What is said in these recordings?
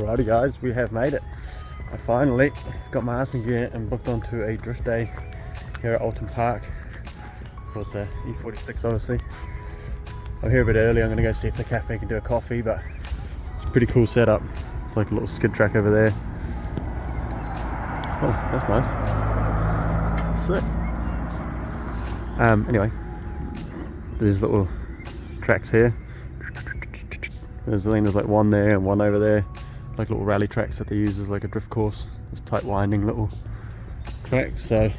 Alrighty guys, we have made it. I finally got my ass in gear and booked onto a drift day here at Oulton Park for the E46 obviously. I'm here a bit early. I'm going to go see if the cafe can do a coffee, but it's a pretty cool setup. It's like a little skid track over there. Oh, that's nice. Sick. Anyway, there's little tracks here. There's like one there and one over there, like little rally tracks that they use as like a drift course. This tight winding little track. So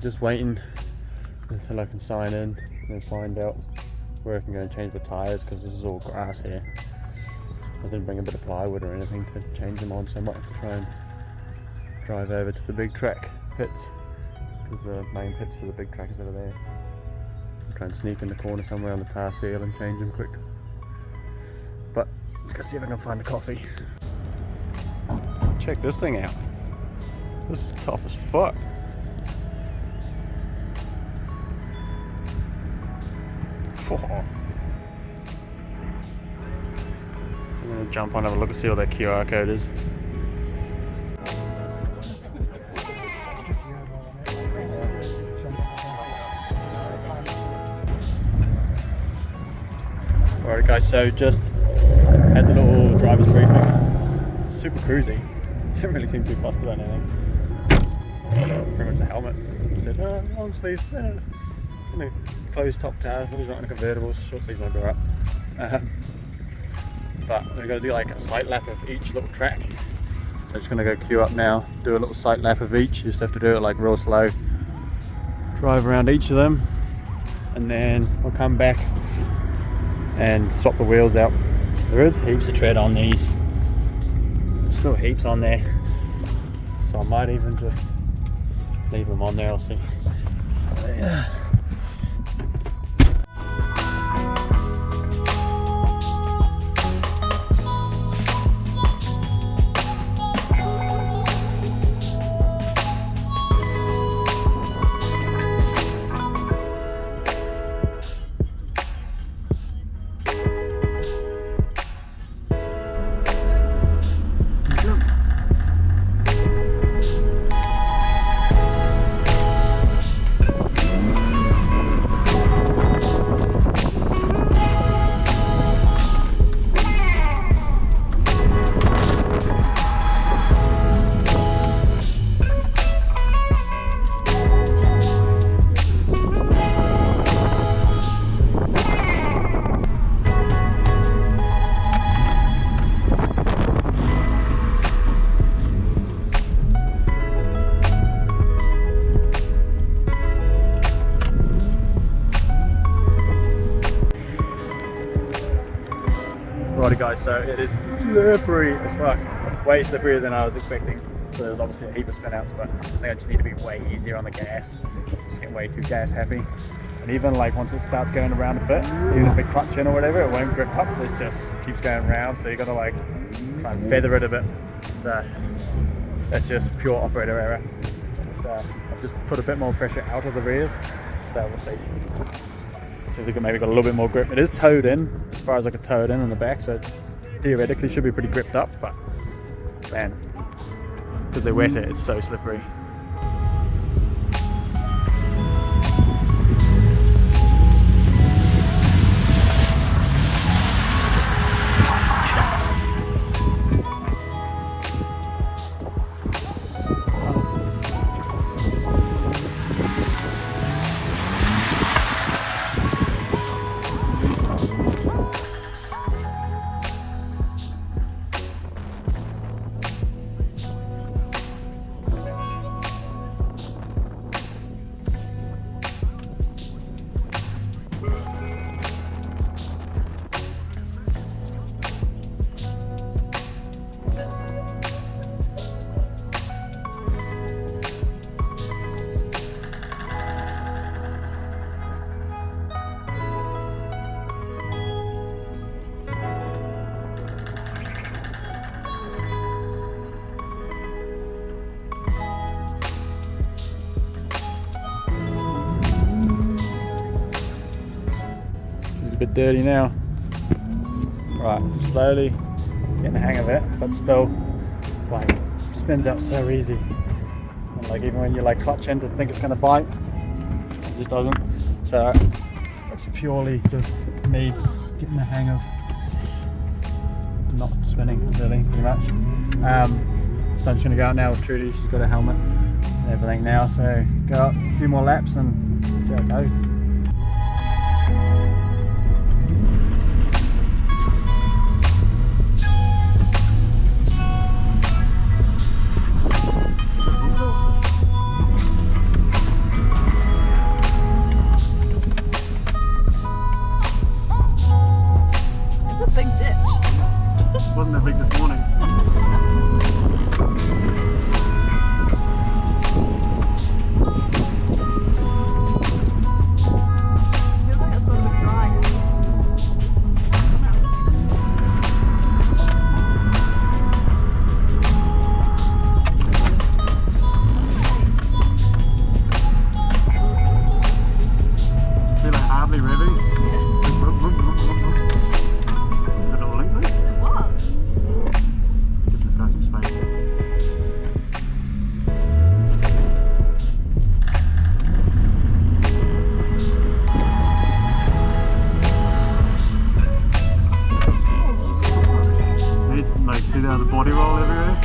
just waiting until I can sign in and find out where I can go and change the tyres, because this is all grass here. I didn't bring a bit of plywood or anything to change them on, so I might have to try and drive over to the big track pits, because the main pits for the big track is over there. I'll try and sneak in the corner somewhere on the tar seal and change them quick. But let's go see if I can find a coffee. Check this thing out. This is tough as fuck. Oh. I'm gonna jump on and have a look and see what that QR code is. Alright guys, so just had the little driver's briefing. Super cruisy. Didn't really seem too fussed about anything. Pretty much the helmet. Said, long sleeves, closed top tower. He's not in a convertible, short sleeves won't go up. But we're going to do like a sight lap of each little track. So I'm just going to go queue up now, do a little sight lap of each. You just have to do it like real slow. Drive around each of them, and then we'll come back and swap the wheels out. There is heaps of tread on these. There's still heaps on there. So I might even just leave them on there, I'll see. Yeah. Righty guys, so it is slippery as fuck. Way slipperier than I was expecting. So there's obviously a heap of spin outs, but I think I just need to be way easier on the gas. Just get way too gas happy. And even like once it starts going around a bit, even if we clutch in or whatever, it won't grip up, it just keeps going round. So you gotta like try and feather it a bit. So that's just pure operator error. So I've just put a bit more pressure out of the rears. So we'll see. See if we can maybe got a little bit more grip. It is towed in, as far as I could tow it in on the back, so it theoretically should be pretty gripped up, but man, because they wet it, it's so slippery. Bit dirty now. Right, slowly getting the hang of it, but still, like, spins out so easy. And like even when you like clutch in to think it's gonna bite, it just doesn't. So it's purely just me getting the hang of not spinning really, pretty much. So I'm just gonna go out now with Trudy. She's got a helmet and everything now, so go up a few more laps and see how it goes. Wasn't that big this morning. Feels like it's going to be dry. Feel like hardly revving. See how the body roll everywhere?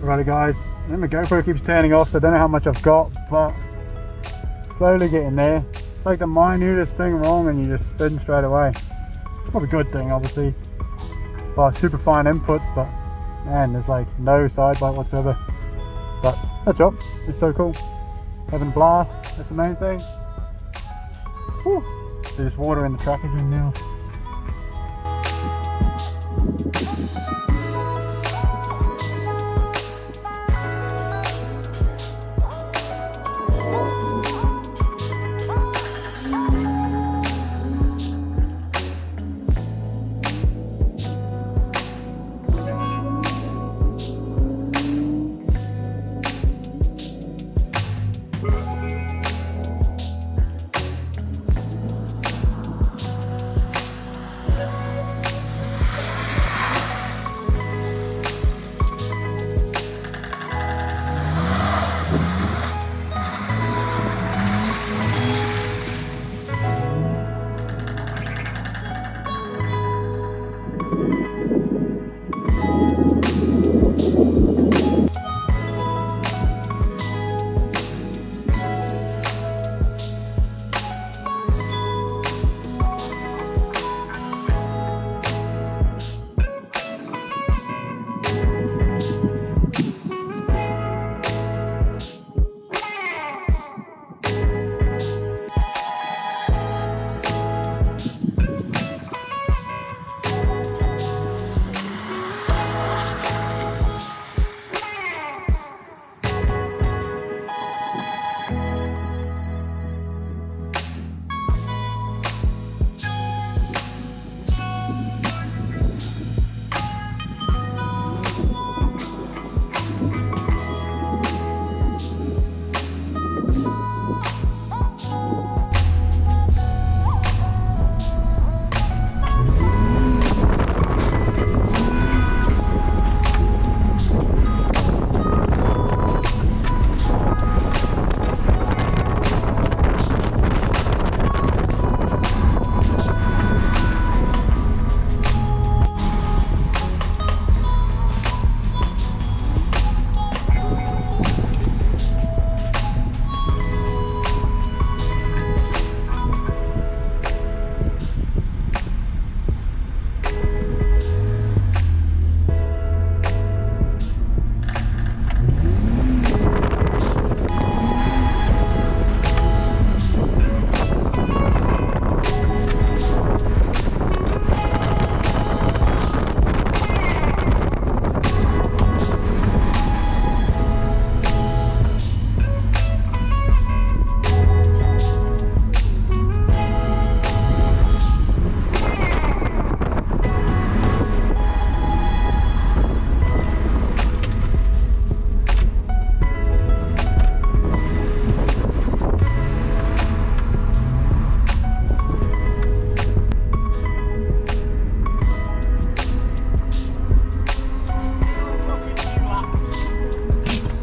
Alrighty guys, then my GoPro keeps turning off, so I don't know how much I've got, but slowly getting there. It's like the minutest thing wrong and you just spin straight away. It's probably a good thing, obviously, by super fine inputs, but man, there's like no side bite whatsoever. But that's up, it's so cool. Having a blast, that's the main thing. Whew. There's water in the track again now.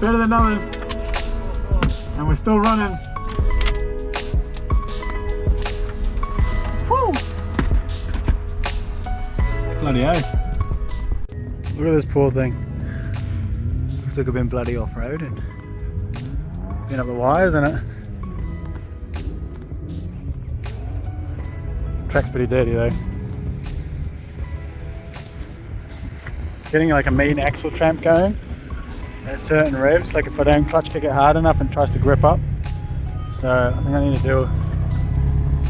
Better than nothing. And we're still running. Woo! Bloody hell. Look at this poor thing. Looks like I've been bloody off-roading. Been up the wires, isn't it? Track's pretty dirty though. Getting like a mean axle tramp going at certain revs, like if I don't clutch kick it hard enough and it tries to grip up. So I think I need to do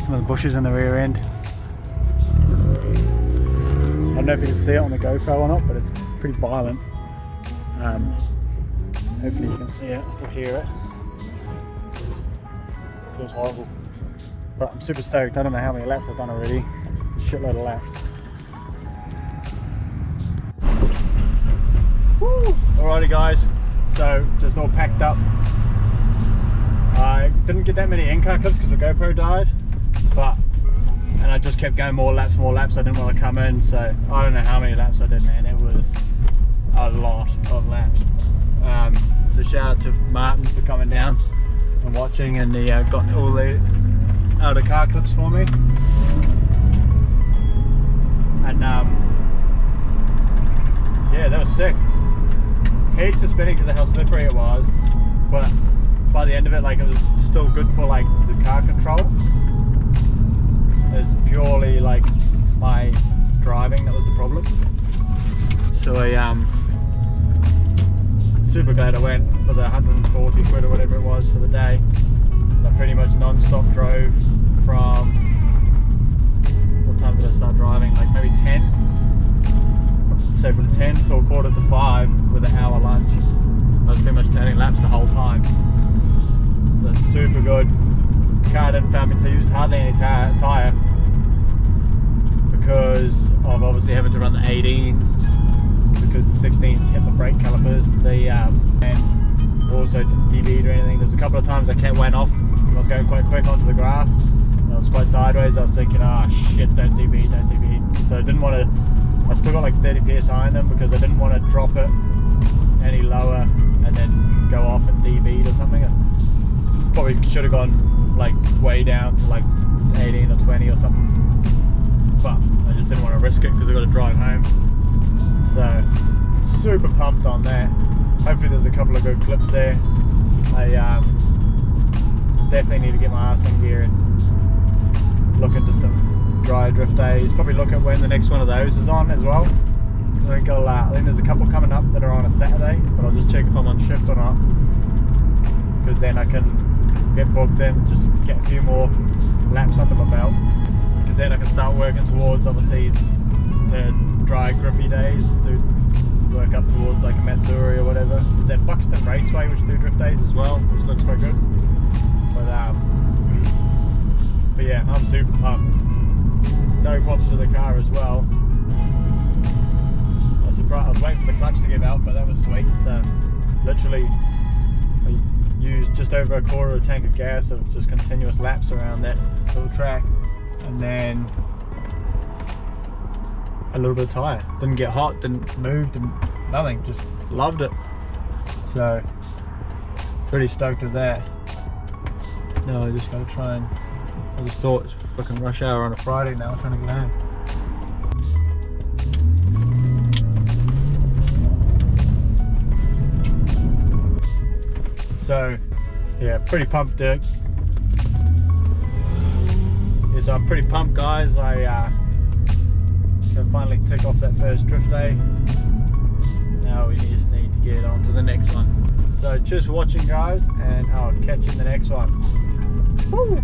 some of the bushes in the rear end. I don't know if you can see it on the GoPro or not, but it's pretty violent. Hopefully you can see it or hear it. Feels horrible. But I'm super stoked. I don't know how many laps I've done already. Shitload of laps. Woo! Alrighty guys, so just all packed up. I didn't get that many in-car clips because the GoPro died, and I just kept going more laps. I didn't want to come in, so I don't know how many laps I did, man. It was a lot of laps. So shout out to Martin for coming down and watching, and he got all the out of car clips for me. And yeah, that was sick. Heaps of spinning because of how slippery it was, but by the end of it, like, it was still good for like the car control. It was purely like my driving that was the problem. So I super glad I went for the 140 quid or whatever it was for the day. I pretty much non-stop drove from, what time did I start driving? Like maybe 10. So from 10 till 4:45 with an hour lunch, I was pretty much turning laps the whole time. So that's super good. Car didn't found me, so I used hardly any tyre because of obviously having to run the 18s because the 16s hit the brake calipers. And also didn't deviate or anything. There's a couple of times I went off. I was going quite quick onto the grass. And I was quite sideways. I was thinking, oh shit, don't deviate. So I didn't want to. I still got like 30 psi in them because I didn't want to drop it any lower and then go off and deviate or something. I probably should have gone like way down to like 18 or 20 or something, but I just didn't want to risk it because I got to drive home. So super pumped on that. Hopefully there's a couple of good clips there. I definitely need to get my ass in gear and look into some dry drift days. Probably look at when the next one of those is on as well. I think there's a couple coming up that are on a Saturday, but I'll just check if I'm on shift or not, because then I can get booked in, just get a few more laps under my belt, because then I can start working towards obviously the dry grippy days, work up towards like a Matsuri or whatever. There's that Buxton Raceway which do drift days as well, which looks quite good. But yeah, I'm super pumped. No problems with the car as well. I was waiting for the clutch to give out, but that was sweet. So literally I used just over a quarter of a tank of gas of just continuous laps around that little track, and then a little bit of tyre. Didn't get hot, didn't move, nothing, just loved it. So pretty stoked with that. No, I just gotta try and, I just thought it's fucking rush hour on a Friday now, I'm trying to get home. So yeah, pretty pumped, Dirk. Yes, I'm pretty pumped, guys. I can finally tick off that first drift day. Now we just need to get on to the next one. So cheers for watching, guys, and I'll catch you in the next one. Woo!